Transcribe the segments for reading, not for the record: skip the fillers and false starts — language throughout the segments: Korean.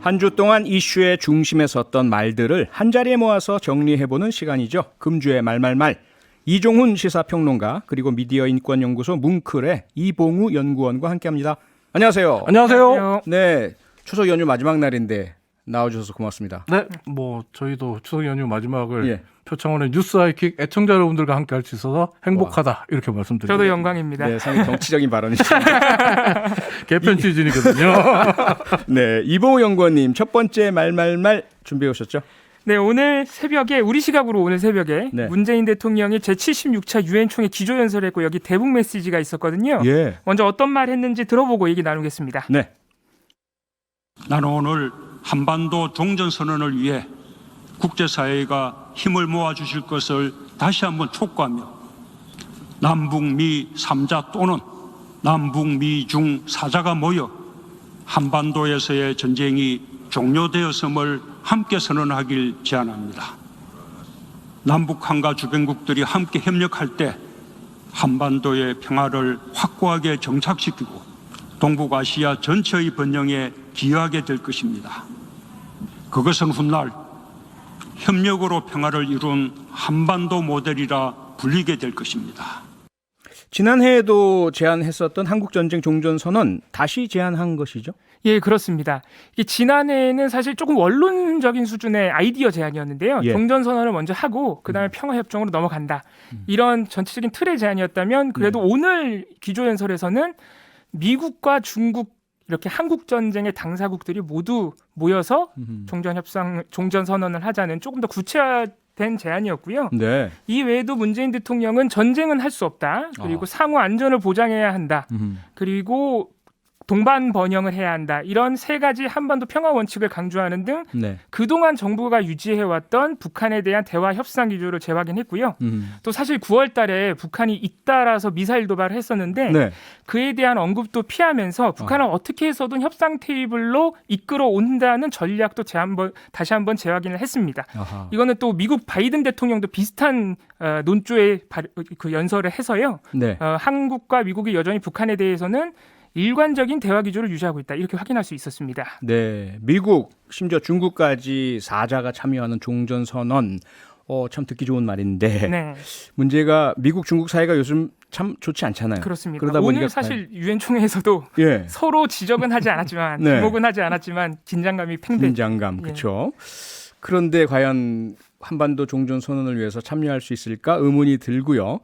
한 주 동안 이슈의 중심에 섰던 말들을 한자리에 모아서 정리해보는 시간이죠. 금주의 말말말. 이종훈 시사평론가 그리고 미디어인권연구소 뭉클의 이봉우 연구원과 함께합니다. 안녕하세요. 안녕하세요. 네, 추석 연휴 마지막 날인데 나와주셔서 고맙습니다. 네, 저희도 추석 연휴 마지막을 예. 표창원의 뉴스 하이킥 애청자 여러분들과 함께 할 수 있어서 행복하다 이렇게 말씀드립니다. 저도 영광입니다. 네, 상당히 정치적인 발언이죠. 개편 시즌이거든요. 네, 이봉우 연구원님 첫 번째 말말말 준비해 오셨죠? 네, 오늘 새벽에 우리 시각으로 오늘 새벽에 네. 문재인 대통령이 제76차 유엔 총회 기조연설을 했고 여기 대북 메시지가 있었거든요. 예. 먼저 어떤 말 했는지 들어보고 얘기 나누겠습니다. 네. 나는 오늘 한반도 종전선언을 위해 국제사회가 힘을 모아주실 것을 다시 한번 촉구하며 남북미 3자 또는 남북미 중 4자가 모여 한반도에서의 전쟁이 종료되었음을 함께 선언하길 제안합니다. 남북한과 주변국들이 함께 협력할 때 한반도의 평화를 확고하게 정착시키고 동북아시아 전체의 번영에 기여하게 될 것입니다. 그것은 훗날 협력으로 평화를 이룬 한반도 모델이라 불리게 될 것입니다. 지난해에도 제안했었던 한국전쟁 종전선언 다시 제안한 것이죠? 예, 그렇습니다. 이게 지난해에는 사실 조금 원론적인 수준의 아이디어 제안이었는데요. 예. 종전선언을 먼저 하고 그다음에 평화협정으로 넘어간다. 이런 전체적인 틀의 제안이었다면 그래도 오늘 기조연설에서는 미국과 중국 이렇게 한국 전쟁의 당사국들이 모두 모여서 종전선언을 하자는 조금 더 구체화된 제안이었고요. 네. 이 외에도 문재인 대통령은 전쟁은 할 수 없다. 그리고 상호 안전을 보장해야 한다. 그리고 동반 번영을 해야 한다. 이런 세 가지 한반도 평화 원칙을 강조하는 등 네. 그동안 정부가 유지해왔던 북한에 대한 대화 협상 기조를 재확인했고요. 또 사실 9월 달에 북한이 잇따라서 미사일 도발을 했었는데 네. 그에 대한 언급도 피하면서 북한을 어떻게 해서든 협상 테이블로 이끌어온다는 전략도 다시 한번 재확인을 했습니다. 아하. 이거는 또 미국 바이든 대통령도 비슷한 논조의 그 연설을 해서요. 네. 한국과 미국이 여전히 북한에 대해서는 일관적인 대화 기조를 유지하고 있다. 이렇게 확인할 수 있었습니다. 네, 미국 심지어 중국까지 4자가 참여하는 종전선언 참 듣기 좋은 말인데 네, 문제가 미국 중국 사이가 요즘 참 좋지 않잖아요. 그렇습니다. 그러다 오늘 보니까 사실 유엔 총회에서도 예, 서로 지적은 하지 않았지만 네. 주목은 하지 않았지만 긴장감이 팽배했죠. 긴장감 그렇죠. 그런데 과연 한반도 종전선언을 위해서 참여할 수 있을까 의문이 들고요.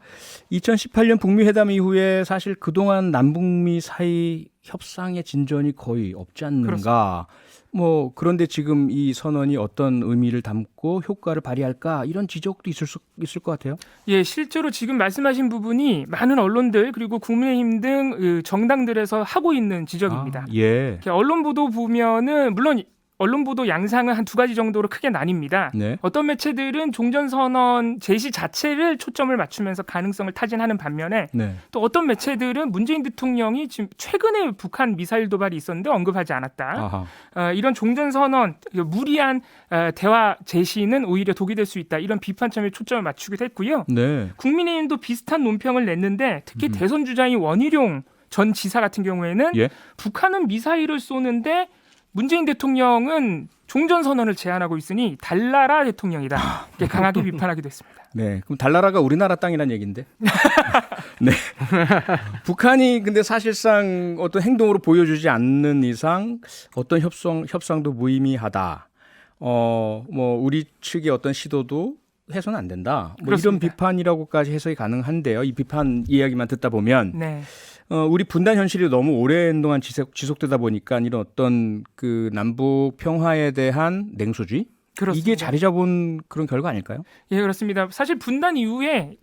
2018년 북미 회담 이후에 사실 그동안 남북미 사이 협상의 진전이 거의 없지 않는가. 그렇습니다. 그런데 지금 이 선언이 어떤 의미를 담고 효과를 발휘할까 이런 지적도 있을 것 같아요. 예, 실제로 지금 말씀하신 부분이 많은 언론들 그리고 국민의힘 등 정당들에서 하고 있는 지적입니다. 예. 이렇게 언론 보도 보면은 물론 언론 보도 양상은 한 두 가지 정도로 크게 나뉩니다. 네. 어떤 매체들은 종전선언 제시 자체를 초점을 맞추면서 가능성을 타진하는 반면에 네. 또 어떤 매체들은 문재인 대통령이 지금 최근에 북한 미사일 도발이 있었는데 언급하지 않았다. 아하. 이런 종전선언 무리한 대화 제시는 오히려 독이 될 수 있다. 이런 비판점에 초점을 맞추기도 했고요. 네. 국민의힘도 비슷한 논평을 냈는데 특히 대선 주자인 원희룡 전 지사 같은 경우에는 예. 북한은 미사일을 쏘는데 문재인 대통령은 종전선언을 제안하고 있으니 달나라 대통령이다. 이렇게 강하게 비판하기도 했습니다. 네, 그럼 달나라가 우리나라 땅이란 얘기인데. 네. 북한이 근데 사실상 어떤 행동으로 보여주지 않는 이상 어떤 협상도 무의미하다. 우리 측의 어떤 시도도 해서는 안 된다. 이런 그렇습니다. 비판이라고까지 해석이 가능한데요. 이 비판 이야기만 듣다 보면 네. 우리 분단 현실이 너무 오랜 동안 지속되다 보니까 이런 어떤 그 남북 평화에 대한 냉소주의 그렇습니다. 이게 자리 잡은 그런 결과 아닐까요? 예, 그렇습니다. 사실 분단 이후에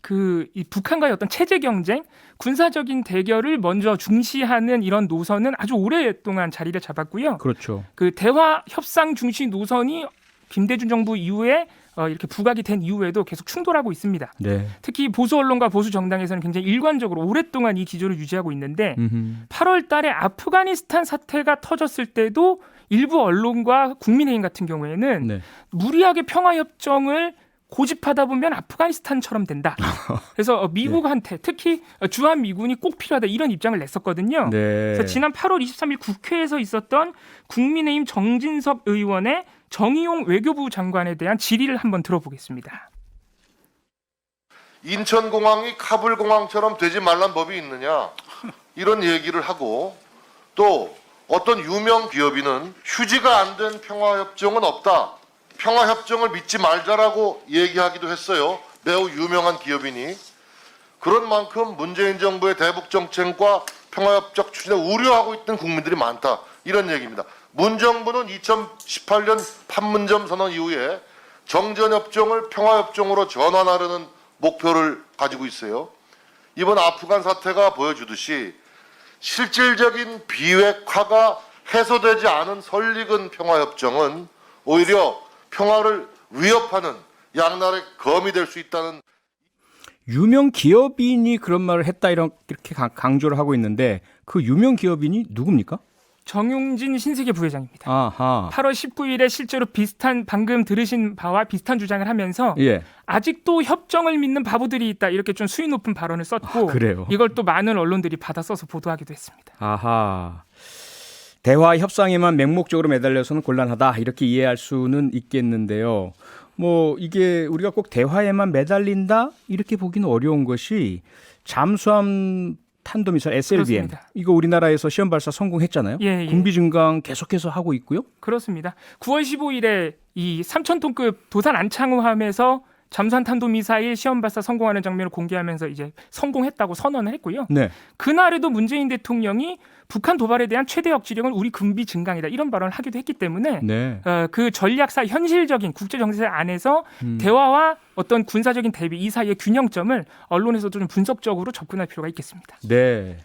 이 북한과의 어떤 체제 경쟁, 군사적인 대결을 먼저 중시하는 이런 노선은 아주 오랫동안 자리를 잡았고요. 그렇죠. 그 대화 협상 중시 노선이 김대중 정부 이후에 이렇게 부각이 된 이후에도 계속 충돌하고 있습니다. 네. 특히 보수 언론과 보수 정당에서는 굉장히 일관적으로 오랫동안 이 기조를 유지하고 있는데 8월 달에 아프가니스탄 사태가 터졌을 때도 일부 언론과 국민의힘 같은 경우에는 네. 무리하게 평화협정을 고집하다 보면 아프가니스탄처럼 된다. 그래서 미국한테 특히 주한 미군이 꼭 필요하다 이런 입장을 냈었거든요. 네. 그래서 지난 8월 23일 국회에서 있었던 국민의힘 정진석 의원의 정의용 외교부 장관에 대한 질의를 한번 들어보겠습니다. 인천공항이 카불공항처럼 되지 말란 법이 있느냐 이런 얘기를 하고 또 어떤 유명 기업인은 휴지가 안 된 평화협정은 없다. 평화협정을 믿지 말자라고 얘기하기도 했어요. 매우 유명한 기업인이. 그런 만큼 문재인 정부의 대북 정책과 평화협정 추진에 우려하고 있던 국민들이 많다. 이런 얘기입니다. 문 정부는 2018년 판문점 선언 이후에 정전협정을 평화협정으로 전환하려는 목표를 가지고 있어요. 이번 아프간 사태가 보여주듯이 실질적인 비핵화가 해소되지 않은 설익은 평화협정은 오히려 평화를 위협하는 양날의 검이 될 수 있다는. 유명 기업인이 그런 말을 했다 이렇게 강조를 하고 있는데 그 유명 기업인이 누굽니까? 정용진 신세계 부회장입니다. 아하. 8월 19일에 실제로 비슷한 방금 들으신 바와 비슷한 주장을 하면서 예. 아직도 협정을 믿는 바보들이 있다 이렇게 좀 수위 높은 발언을 썼고 그래요? 이걸 또 많은 언론들이 받아 써서 보도하기도 했습니다. 아하. 대화 협상에만 맹목적으로 매달려서는 곤란하다 이렇게 이해할 수는 있겠는데요. 뭐 이게 우리가 꼭 대화에만 매달린다 이렇게 보기는 어려운 것이 잠수함 탄도미사일 SLBM 그렇습니다. 이거 우리나라에서 시험 발사 성공했잖아요. 예. 군비 증강 계속해서 하고 있고요. 그렇습니다. 9월 15일에 이 3,000톤급 도산 안창호함에서 잠수함 탄도미사일 시험 발사 성공하는 장면을 공개하면서 이제 성공했다고 선언을 했고요. 네. 그날에도 문재인 대통령이 북한 도발에 대한 최대 억지력은 우리 군비 증강이다 이런 발언을 하기도 했기 때문에 네. 그 전략사 현실적인 국제 정세 안에서 대화와 어떤 군사적인 대비 이 사이의 균형점을 언론에서도 좀 분석적으로 접근할 필요가 있겠습니다. 네.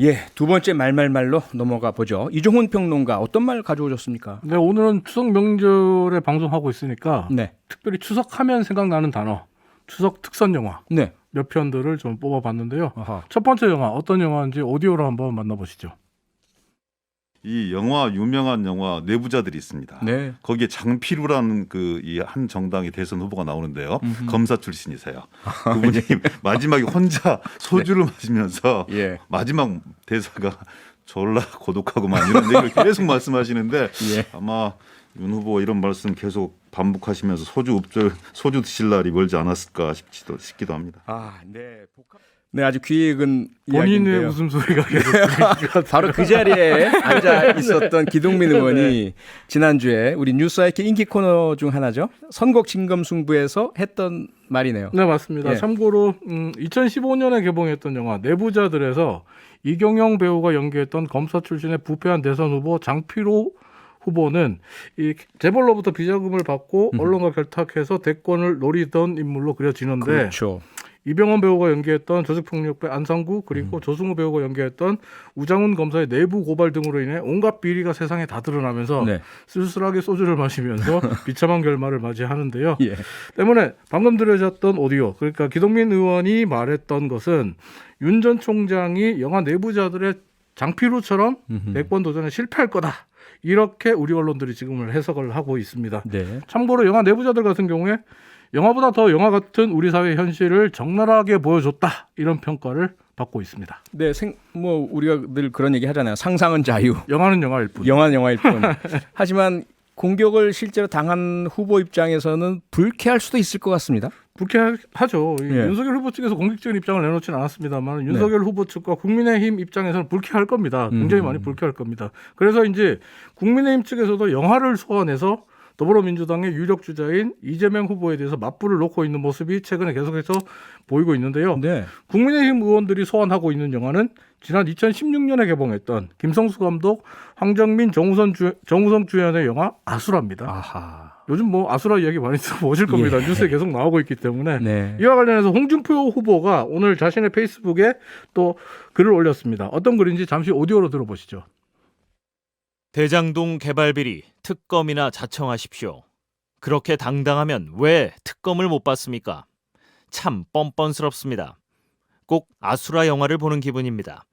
예, 두 번째 말로 넘어가 보죠. 이종훈 평론가 어떤 말 가져오셨습니까? 네, 오늘은 추석 명절에 방송하고 있으니까 네. 특별히 추석하면 생각나는 단어, 추석 특선 영화 네. 몇 편들을 좀 뽑아봤는데요. 아하. 첫 번째 영화 어떤 영화인지 오디오로 한번 만나보시죠. 이 영화 유명한 영화 내부자들이 있습니다. 네. 거기에 장필우라는 그 이 한 정당의 대선 후보가 나오는데요. 검사 출신이세요. 그분이 마지막에 혼자 소주를 마시면서 예. 마지막 대사가 졸라 고독하고만 이런 얘기를 계속 말씀하시는데 예. 아마 윤 후보 이런 말씀 계속 반복하시면서 소주 드실 날이 멀지 않았을까 싶기도 합니다. 아, 네. 네, 아주 귀익은 본인의 이야기인데요. 웃음소리가 계속 들리니까 바로 그 자리에 앉아 있었던 기동민 의원이 지난주에 우리 뉴스아이키 인기 코너 중 하나죠. 선곡 진검승부에서 했던 말이네요. 네, 맞습니다. 예. 참고로 2015년에 개봉했던 영화 내부자들에서 이경영 배우가 연기했던 검사 출신의 부패한 대선 후보 장필호 후보는 이 재벌로부터 비자금을 받고 언론과 결탁해서 대권을 노리던 인물로 그려지는데 그렇죠. 이병헌 배우가 연기했던 조직폭력배 안상구 그리고 조승우 배우가 연기했던 우장훈 검사의 내부 고발 등으로 인해 온갖 비리가 세상에 다 드러나면서 네. 쓸쓸하게 소주를 마시면서 비참한 결말을 맞이하는데요. 예. 때문에 방금 들으셨던 오디오, 그러니까 기동민 의원이 말했던 것은 윤 전 총장이 영화 내부자들의 장필우처럼 대권 도전에 실패할 거다. 이렇게 우리 언론들이 지금을 해석을 하고 있습니다. 네. 참고로 영화 내부자들 같은 경우에 영화보다 더 영화 같은 우리 사회 현실을 적나라하게 보여줬다. 이런 평가를 받고 있습니다. 네, 뭐 우리가 늘 그런 얘기 하잖아요. 상상은 자유. 영화는 영화일 뿐. 영화는 영화일 뿐. 하지만 공격을 실제로 당한 후보 입장에서는 불쾌할 수도 있을 것 같습니다. 불쾌하죠. 예. 윤석열 후보 측에서 공식적인 입장을 내놓지는 않았습니다만 윤석열 후보 측과 국민의힘 입장에서는 불쾌할 겁니다. 굉장히 많이 불쾌할 겁니다. 그래서 이제 국민의힘 측에서도 영화를 소환해서 더불어민주당의 유력 주자인 이재명 후보에 대해서 맞불을 놓고 있는 모습이 최근에 계속해서 보이고 있는데요. 네. 국민의힘 의원들이 소환하고 있는 영화는 지난 2016년에 개봉했던 김성수 감독, 황정민, 정우성 주연의 영화 아수라입니다. 아하. 요즘 뭐 아수라 이야기 많이 들어보실 겁니다. 예. 뉴스에 계속 나오고 있기 때문에. 네. 이와 관련해서 홍준표 후보가 오늘 자신의 페이스북에 또 글을 올렸습니다. 어떤 글인지 잠시 오디오로 들어보시죠. 대장동 개발 비리 특검이나 자청하십시오. 그렇게 당당하면 왜 특검을 못 받습니까? 참 뻔뻔스럽습니다. 꼭 아수라 영화를 보는 기분입니다.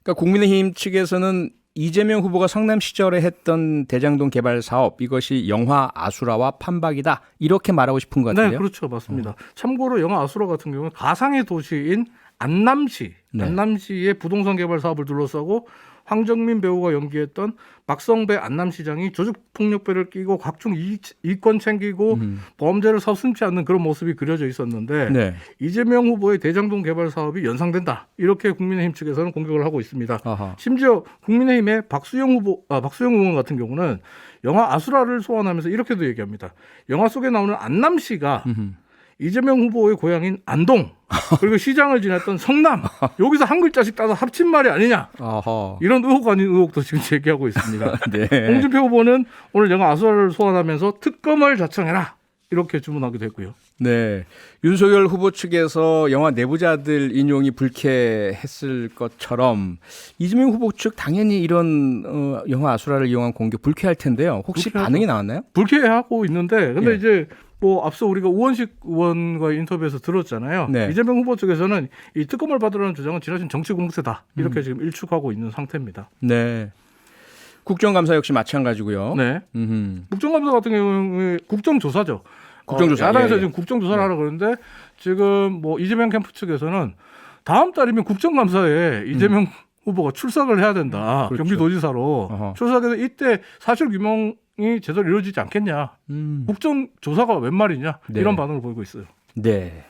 그러니까 국민의힘 측에서는 이재명 후보가 성남 시절에 했던 대장동 개발 사업 이것이 영화 아수라와 판박이다 이렇게 말하고 싶은 것 같은데요. 네, 그렇죠, 맞습니다. 참고로 영화 아수라 같은 경우는 가상의 도시인 안남시, 네. 안남시의 부동산 개발 사업을 둘러싸고 황정민 배우가 연기했던 박성배 안남시장이 조직폭력배를 끼고 각종 이권 챙기고 범죄를 서슴지 않는 그런 모습이 그려져 있었는데 네. 이재명 후보의 대장동 개발 사업이 연상된다. 이렇게 국민의힘 측에서는 공격을 하고 있습니다. 아하. 심지어 국민의힘의 박수영 의원 같은 경우는 영화 아수라를 소환하면서 이렇게도 얘기합니다. 영화 속에 나오는 안남시가 이재명 후보의 고향인 안동 그리고 시장을 지냈던 성남 여기서 한 글자씩 따서 합친 말이 아니냐 아하. 이런 의혹 아닌 의혹도 지금 제기하고 있습니다. 네. 홍준표 후보는 오늘 영화 아수라를 소환하면서 특검을 자청해라 이렇게 주문하기도 했고요. 네. 윤석열 후보 측에서 영화 내부자들 인용이 불쾌했을 것처럼 이재명 후보 측 당연히 이런 영화 아수라를 이용한 공격 불쾌할 텐데요. 혹시 불쾌하죠. 반응이 나왔나요? 불쾌하고 있는데 근데 예. 이제 뭐 앞서 우리가 우원식 의원과의 인터뷰에서 들었잖아요. 네. 이재명 후보 측에서는 이 특검을 받으라는 주장은 지나친 정치 공세다 이렇게 지금 일축하고 있는 상태입니다. 네. 국정감사 역시 마찬가지고요. 네. 음흠. 국정감사 같은 경우에 국정조사죠. 국정조사. 야당에서 예, 예. 지금 국정조사를 하라 그러는데 지금 뭐 이재명 캠프 측에서는 다음 달이면 국정감사에 이재명 후보가 출석을 해야 된다. 그렇죠. 경기도지사로 어허. 출석해서 이때 사실 규명이 제대로 이루어지지 않겠냐. 국정조사가 웬 말이냐. 네. 이런 반응을 보이고 있어요. 네.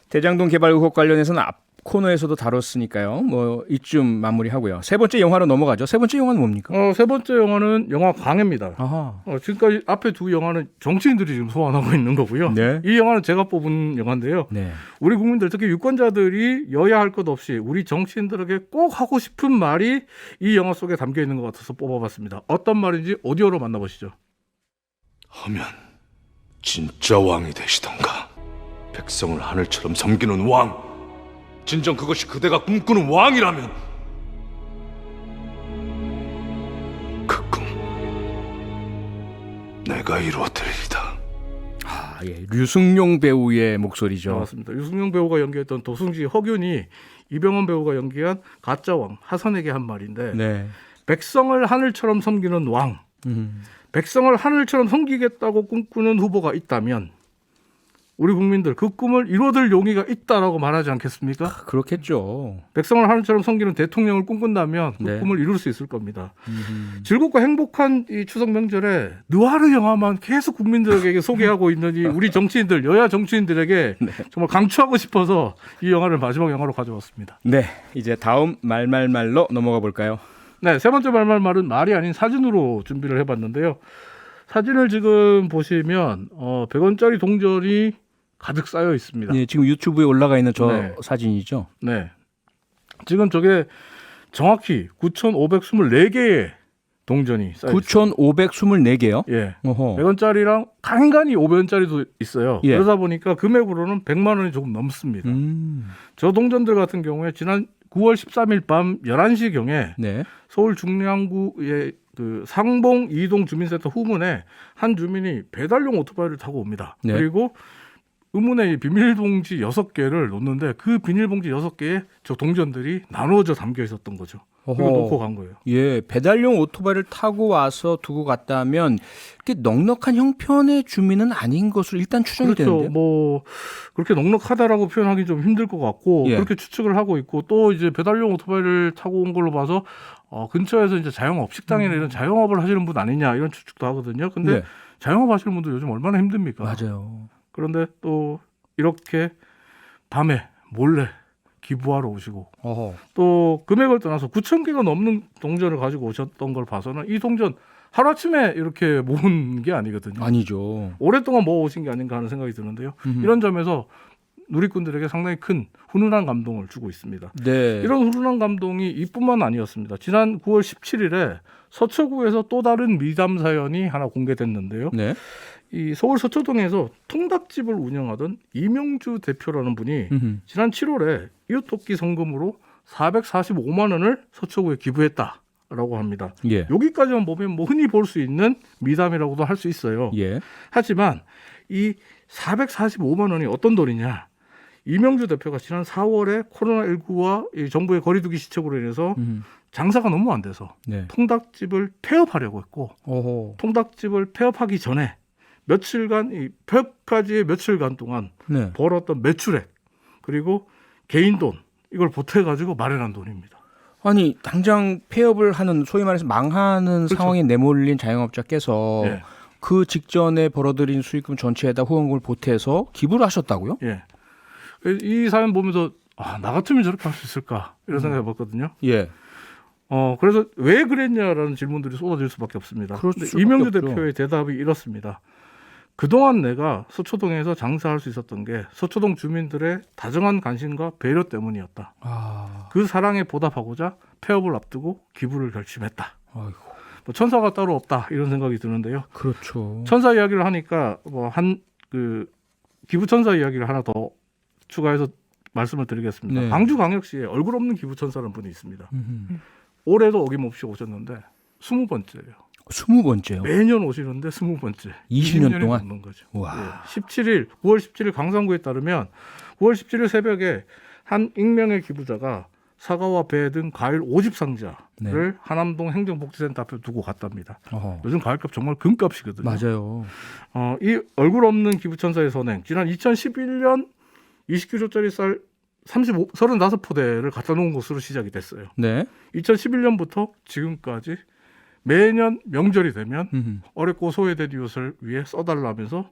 대장동 개발 의혹 관련해서는 앞 코너에서도 다뤘으니까요. 뭐 이쯤 마무리하고요. 세 번째 영화로 넘어가죠. 세 번째 영화는 뭡니까? 세 번째 영화는 영화 광해입니다. 아하. 지금까지 앞에 두 영화는 정치인들이 지금 소환하고 있는 거고요. 네. 이 영화는 제가 뽑은 영화인데요. 네. 우리 국민들 특히 유권자들이 여야 할 것 없이 우리 정치인들에게 꼭 하고 싶은 말이 이 영화 속에 담겨 있는 것 같아서 뽑아봤습니다. 어떤 말인지 오디오로 만나보시죠. 하면 진짜 왕이 되시던가. 백성을 하늘처럼 섬기는 왕. 진정 그것이 그대가 꿈꾸는 왕이라면 그 꿈 내가 이루어드리리다. 아, 예. 류승룡 배우의 목소리죠. 맞습니다. 유승용 배우가 연기했던 도승지 허균이 이병헌 배우가 연기한 가짜 왕 하선에게 한 말인데 네. 백성을 하늘처럼 섬기는 왕. 백성을 하늘처럼 섬기겠다고 꿈꾸는 후보가 있다면 우리 국민들 그 꿈을 이루어들 용의가 있다라고 말하지 않겠습니까? 그렇겠죠. 백성을 하늘처럼 섬기는 대통령을 꿈꾼다면 그 네. 꿈을 이룰 수 있을 겁니다. 즐겁고 행복한 이 추석 명절에 느와르 영화만 계속 국민들에게 소개하고 있는 이 우리 정치인들, 여야 정치인들에게 정말 강추하고 싶어서 이 영화를 마지막 영화로 가져왔습니다. 네. 이제 다음 말말말로 넘어가 볼까요? 네, 세 번째 말말말은 말이 아닌 사진으로 준비를 해봤는데요. 사진을 지금 보시면 100원짜리 동전이 가득 쌓여 있습니다. 예, 지금 유튜브에 올라가 있는 저 네. 사진이죠. 네. 지금 저게 정확히 9,524개의 동전이 쌓여 있습니다. 9,524개요? 예. 어허. 100원짜리랑 간간히 500원짜리도 있어요. 예. 그러다 보니까 금액으로는 100만 원이 조금 넘습니다. 저 동전들 같은 경우에 지난 9월 13일 밤 11시경에 네. 서울 중량구의 그 상봉 이동 주민센터 후문에 한 주민이 배달용 오토바이를 타고 옵니다. 네. 그리고 의문에 비닐봉지 6개를 놓는데 그 비닐봉지 6개에 저 동전들이 나누어져 담겨 있었던 거죠. 그리고 어허. 놓고 간 거예요. 예, 배달용 오토바이를 타고 와서 두고 갔다면 이렇게 넉넉한 형편의 주민은 아닌 것으로 일단 추정이 그렇죠. 되는데요. 뭐 그렇게 넉넉하다라고 표현하기 좀 힘들 것 같고 예. 그렇게 추측을 하고 있고 또 이제 배달용 오토바이를 타고 온 걸로 봐서 근처에서 이제 자영업 식당이나 이런 자영업을 하시는 분 아니냐 이런 추측도 하거든요. 근데 네. 자영업 하시는 분들 요즘 얼마나 힘듭니까? 맞아요. 그런데 또 이렇게 밤에 몰래 기부하러 오시고 어허. 또 금액을 떠나서 9,000개가 넘는 동전을 가지고 오셨던 걸 봐서는 이 동전 하루아침에 이렇게 모은 게 아니거든요. 아니죠. 오랫동안 모아오신 게 아닌가 하는 생각이 드는데요. 이런 점에서 누리꾼들에게 상당히 큰 훈훈한 감동을 주고 있습니다. 네. 이런 훈훈한 감동이 이뿐만 아니었습니다. 지난 9월 17일에 서초구에서 또 다른 미담 사연이 하나 공개됐는데요. 네. 이 서울 서초동에서 통닭집을 운영하던 이명주 대표라는 분이 지난 7월에 이웃돕기 성금으로 445만 원을 서초구에 기부했다라고 합니다. 예. 여기까지만 보면 뭐 흔히 볼 수 있는 미담이라고도 할 수 있어요. 예. 하지만 이 445만 원이 어떤 돈이냐? 이명주 대표가 지난 4월에 코로나19와 이 정부의 거리두기 시책으로 인해서 장사가 너무 안 돼서 네. 통닭집을 폐업하려고 했고 오호. 통닭집을 폐업하기 전에 며칠간 이 폐업까지의 며칠간 동안 네. 벌었던 매출액 그리고 개인 돈 이걸 보태가지고 마련한 돈입니다. 아니 당장 폐업을 하는 소위 말해서 망하는 그렇죠. 상황에 내몰린 자영업자께서 예. 그 직전에 벌어들인 수익금 전체에다 후원금을 보태서 기부를 하셨다고요? 예. 이 사연 보면서 나 같으면 저렇게 할 수 있을까 이런 생각해 봤거든요. 예. 그래서 왜 그랬냐라는 질문들이 쏟아질 수밖에 없습니다. 그럴 근데 수밖에 이명주 없죠. 대표의 대답이 이렇습니다. 그동안 내가 서초동에서 장사할 수 있었던 게 서초동 주민들의 다정한 관심과 배려 때문이었다. 아, 그 사랑에 보답하고자 폐업을 앞두고 기부를 결심했다. 아이고, 뭐 천사가 따로 없다 이런 생각이 드는데요. 그렇죠. 천사 이야기를 하니까 뭐 기부 천사 이야기를 하나 더 추가해서 말씀을 드리겠습니다. 네. 광주광역시에 얼굴 없는 기부 천사라는 분이 있습니다. 음흠. 올해도 어김없이 오셨는데 20번째예요. 20번째요. 매년 오시는데 20번째. 20년 동안? 넘는 거죠. 와. 9월 17일 강상구에 따르면 9월 17일 새벽에 한 익명의 기부자가 사과와 배 등 과일 50상자를 네. 하남동 행정복지센터 앞에 두고 갔답니다. 어허. 요즘 과일값 정말 금값이거든요. 맞아요. 이 얼굴 없는 기부천사의 선행 지난 2011년 20kg짜리 쌀 35포대를 갖다 놓은 것으로 시작이 됐어요. 네. 2011년부터 지금까지 매년 명절이 되면 음흠. 어렵고 소외된 이웃을 위해 써달라면서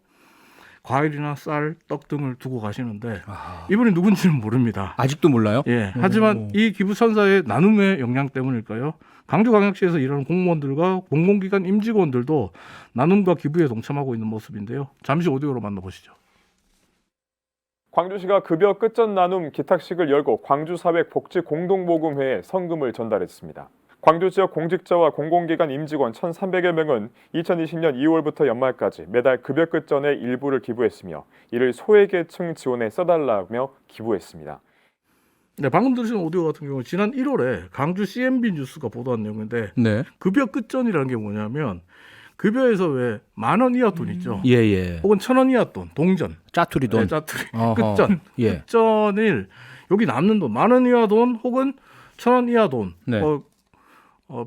과일이나 쌀, 떡 등을 두고 가시는데 아. 이분이 누군지는 모릅니다. 아직도 몰라요? 예, 하지만 이 기부천사의 나눔의 역량 때문일까요? 강주광역시에서 일하는 공무원들과 공공기관 임직원들도 나눔과 기부에 동참하고 있는 모습인데요. 잠시 오디오로 만나보시죠. 광주시가 급여 끝전 나눔 기탁식을 열고 광주사회복지공동모금회에 성금을 전달했습니다. 광주 지역 공직자와 공공기관 임직원 1,300여 명은 2020년 2월부터 연말까지 매달 급여 끝전의 일부를 기부했으며 이를 소외계층 지원에 써달라며 기부했습니다. 네, 방금 들으신 오디오 같은 경우 지난 1월에 강주 CNB 뉴스가 보도한 내용인데 네. 급여 끝전이라는 게 뭐냐면 급여에서 왜 10,000원 이하 돈 있죠. 예, 예. 혹은 1,000원 이하 돈, 동전, 짜투리 돈. 네, 짜투리, 어허. 끝전, 예. 끝전일 여기 남는 돈, 10,000원 이하 돈 혹은 1,000원 이하 돈, 네.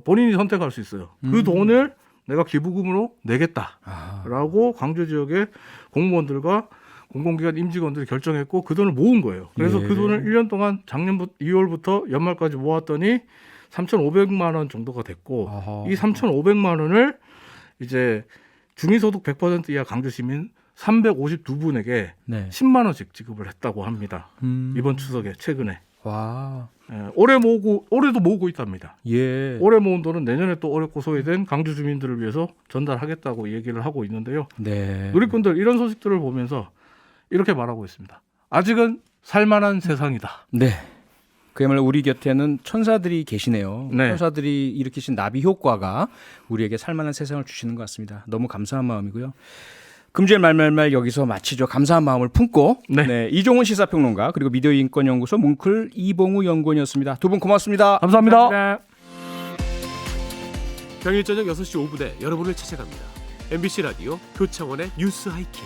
본인이 선택할 수 있어요. 그 돈을 내가 기부금으로 내겠다라고 아. 광주 지역의 공무원들과 공공기관 임직원들이 결정했고 그 돈을 모은 거예요. 그래서 예. 그 돈을 1년 동안 작년부터 2월부터 연말까지 모았더니 3,500만 원 정도가 됐고 아하. 이 3,500만 원을 이제 중위소득 100% 이하 강주 시민 352분에게 네. 10만 원씩 지급을 했다고 합니다. 음. 이번 추석에 최근에. 와. 올해도 모으고 있답니다. 예. 올해 모은 돈은 내년에 또 어렵고 소외된 강주 주민들을 위해서 전달하겠다고 얘기를 하고 있는데요. 네. 누리꾼들 이런 소식들을 보면서 이렇게 말하고 있습니다. 아직은 살만한 세상이다. 네. 그야말로 우리 곁에는 천사들이 계시네요. 네. 천사들이 일으키신 나비 효과가 우리에게 살만한 세상을 주시는 것 같습니다. 너무 감사한 마음이고요. 금주의 말말말 여기서 마치죠. 감사한 마음을 품고 네. 이종훈 시사평론가 그리고 미디어 인권연구소 뭉클 이봉우 연구원이었습니다. 두 분 고맙습니다. 감사합니다. 감사합니다. 평일 저녁 6시 5분에 여러분을 찾아갑니다. MBC 라디오 교창원의 뉴스 하이킥.